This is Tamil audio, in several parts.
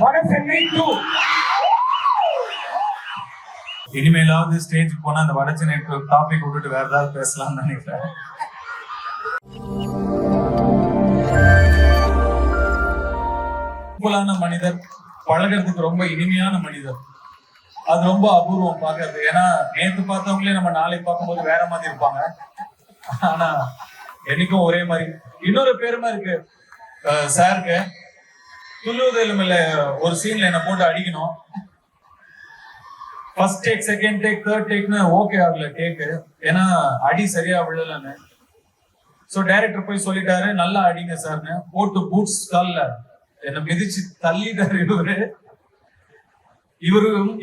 வடசென்னை 2. இனிமேலாவது ஸ்டேஜ் போனா அந்த வடசென்னை டாபிக் விட்டுட்டு வேற ஏதாவது பேசலாம்னு நினைக்கிறேன். மனிதர், பழகிறதுக்கு ரொம்ப இனிமையான மனிதர். அது ரொம்ப அபூர்வம் பாக்குறது. ஏன்னா நேத்து பார்த்தவங்களே நம்ம நாளைக்கு பார்க்கும்போது வேற மாதிரி இருப்பாங்க. ஆனா என்னைக்கும் ஒரே மாதிரி. இன்னொரு பெருமை இருக்கு சாருக்கு. துள்ளுவதில் ஒரு சீன்ல என்ன போட்டு அடிக்கணும். First take, second take, third டேக்னு ஓகே ஆகல டேக்கு. ஏன்னா அடி சரியா விழலன்னு. சோ டைரக்டர் போய் சொல்லிட்டாரு, நல்லா அடிங்க சார்னு. போட்டு பூட்ஸ் கால்ல என்ன மிதிச்சு தள்ளிட்டாரு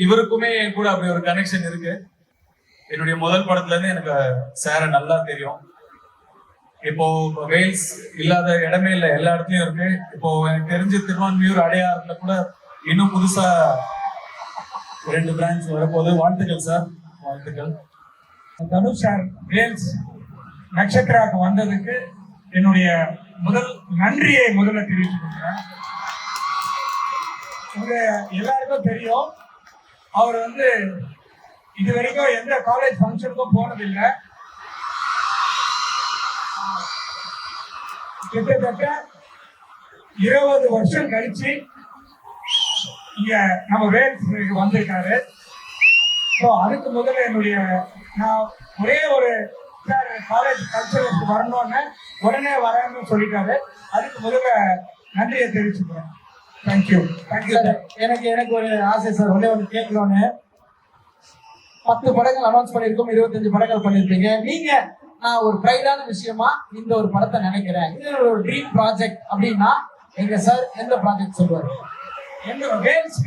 இவருக்குமே கூட அப்படி ஒரு கனெக்ஷன் இருக்கு. என்னுடைய முதல் படத்துல இருந்து எனக்கு சார நல்லா தெரியும். இப்போ வேல்ஸ் இல்லாத இடமே இல்லை, எல்லா இடத்துலயும் இருக்கு. இப்போ எனக்கு தெரிஞ்சு திருவான்மியூர், அடையாறுல கூட இன்னும் புதுசா 2 பிரான்ச் வரப்போகுது. வாழ்த்துக்கள் சார், வாழ்த்துக்கள். தனுஷ் சார் வேல்ஸ் நட்சத்திராக்கு வந்ததுக்கு என்னுடைய முதல் நன்றியை முதல்ல தெரிவித்துக் கொள்கிறேன். உங்க எல்லாருக்கும் தெரியும், அவர் இது வரைக்கும் எந்த காலேஜ் ஃபங்க்ஷனுக்கும் போனதில்லை. கிட்டத்தட்ட 20 வருஷம் கழிச்சு இங்க நம்ம வேல்ஸ் வந்திருக்காரு. ஸோ அதுக்கு முதல்ல நான் ஒரே ஒரு சார் காலேஜ் கல்ச்சரலுக்கு வரணும்னு உடனே வரேன்னு சொல்லிட்டாரு. அதுக்கு முதல்ல நன்றியை தெரிவிச்சுக்கிறேன். Thank you sir. எனக்கு ஒரு ஆசை சார், ஒண்ணு கேட்கணும்னு. 10 படங்கள் அனௌன்ஸ் பண்ணிருக்கோம், 25 படங்கள் பண்ணிருப்பீங்க. நீங்க நான் ஒரு ப்ரைடான விஷயமா இந்த ஒரு படத்தை நினைக்கிறேன், இது ஒரு ட்ரீம் ப்ராஜெக்ட் அப்படின்னா எங்க சார் எந்த ப்ராஜெக்ட் சொல்லுவாரு? எங்க Vels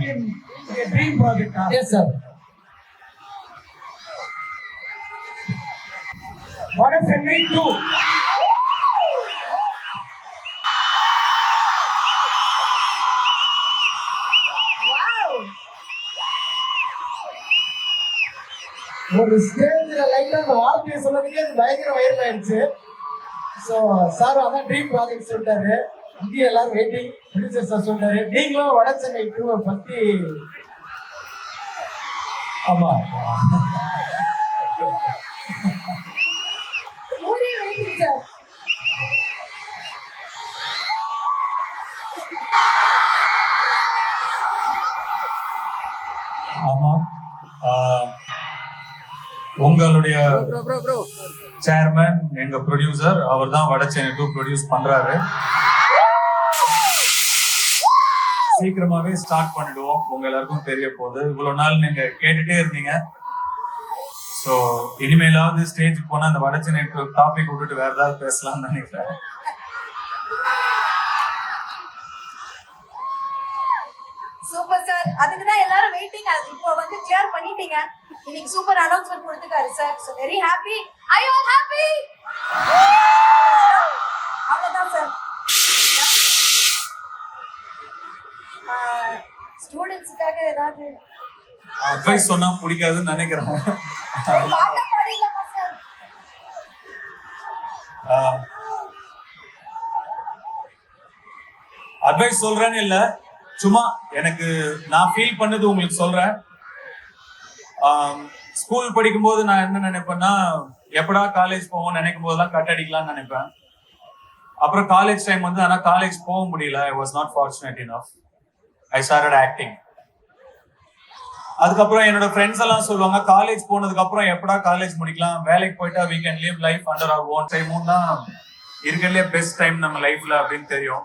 dream project. Yes sir. Vada Chennai 2. ஒரு ஸ்டேஜ்ல லைட்டா அந்த வார்த்தையை சொன்னதுக்கே அது பயங்கர வைரல் ஆயிடுச்சு. ஸோ சார் அதான் ட்ரீம் ப்ராஜெக்ட் சொல்லிட்டாரு. இங்கேயும் எல்லாரும் வெயிட்டிங். ப்ரொடியூசர் சார் சொல்லிட்டாரு, நீங்களும் வடசென்னை 2 பத்தி. ஆமா, ஆமா. உங்களுடைய சேர்மன், எங்க ப்ரொடியூசர், அவர் தான் வடசென்னை 2 ப்ரொடியூஸ் பண்றாரு. சீக்கிரமாவே ஸ்டார்ட் பண்ணிடுவோம். உங்க எல்லாருக்கும் தெரிய போகுது. இவ்வளவு நாள் நீங்க கேட்டுட்டே இருந்தீங்க. சோ இனிமேலாவது ஸ்டேஜ் போனா அந்த வடசென்னை டாபிக் விட்டுட்டு வேற ஏதாவது பேசலாம்னு நினைக்கிறேன். Super sir. அதுக்கு தான் எல்லாரும் வெயிட்டிங். இப்போ கிளியர் பண்ணிட்டீங்க. இன்னைக்கு சூப்பர் அனௌன்ஸ்மென்ட் கொடுத்துட்டாரு sir. So very happy. Are you all happy? அவ்வளவுதான் சார். ஸ்டூடண்ட்ஸ்க்காக ஏதாவது அட்வைஸ் சொன்னா பிடிக்காதுன்னு நினைக்கிறேன். பாட்டு பாடிடலாமா சார்? அட்வைஸ் சொல்றேன்னு இல்ல, சும்மா எனக்கு நான் ஃபீல் பண்ணது உங்களுக்கு சொல்றேன். ஸ்கூல் படிக்கும் போது நான் என்ன நினைப்பேன்னா, எப்படா காலேஜ் போவோம் நினைக்கும் போதெல்லாம் கட் அடிக்கலாம்னு நினைப்பேன். அப்புறம் காலேஜ் டைம் ஆனா காலேஜ் போக முடியல. I was not fortunate enough. I started acting. அதுக்கப்புறம் என்னோட ஃப்ரெண்ட்ஸ் எல்லாம் சொல்லுவாங்க, காலேஜ் போனதுக்கு அப்புறம் எப்படா காலேஜ் முடிக்கலாம், வேலைக்கு போயிட்டா we can live life under our own time தான் இருக்கிறதுலே பெஸ்ட் டைம் நம்ம லைஃப்ல அப்படின்னு தெரியும்.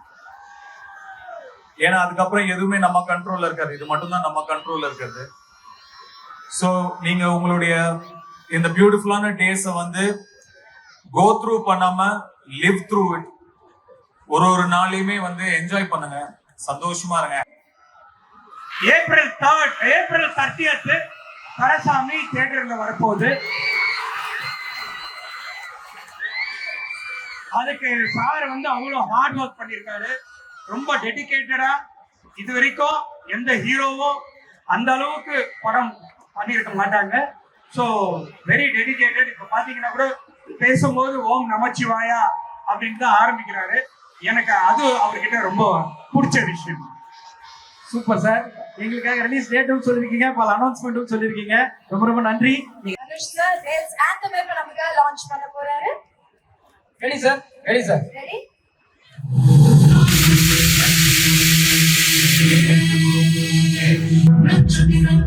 ஏன்னா அதுக்கப்புறம் எதுவுமே நம்ம கண்ட்ரோல்ல இருக்காது, இது மட்டும் தான் நம்ம கண்ட்ரோல்ல இருக்கிறது. ஸோ நீங்க உங்களுடைய இந்த பியூட்டிஃபுல்லான டேஸை கோ த்ரூ பண்ணாம லிவ் த்ரூ இட். ஒரு நாளையுமே என்ஜாய் பண்ணுங்க, சந்தோஷமா இருங்க. ஏப்ரல் 30th கரசாமி தியேட்டர்ல வரப்போகுது. அதுக்கு சார் அவ்வளோ ஹார்ட் ஒர்க் பண்ணியிருக்காரு. ரொம்ப டெடிகேட்டடா. இது வரைக்கும் எந்த ஹீரோவும் அந்த அளவுக்கு படம் பண்ணியிருக்க மாட்டாங்க. So very dedicated. இப்போ பார்த்தீங்கன்னா கூட பேசும்போது ஓம் நமச்சிவாயா அப்படின்னு தான் ஆரம்பிக்கிறாரு. எனக்கு அது அவர்கிட்ட ரொம்ப பிடிச்ச விஷயம். Super sir. எங்களுக்காக ரிலீஸ் டேட்டும் சொல்லிருக்கீங்க, பல அனௌன்ஸ்மெண்ட்டும் சொல்லிருக்கீங்க. ரொம்ப ரொம்ப நன்றி. அனுஷ் சார் டேஸ் ஆந்தம் இப்ப நமக்கு லான்ச் பண்ண போறாரு. Ready sir, ready sir. Ready? நட்சத்திரம்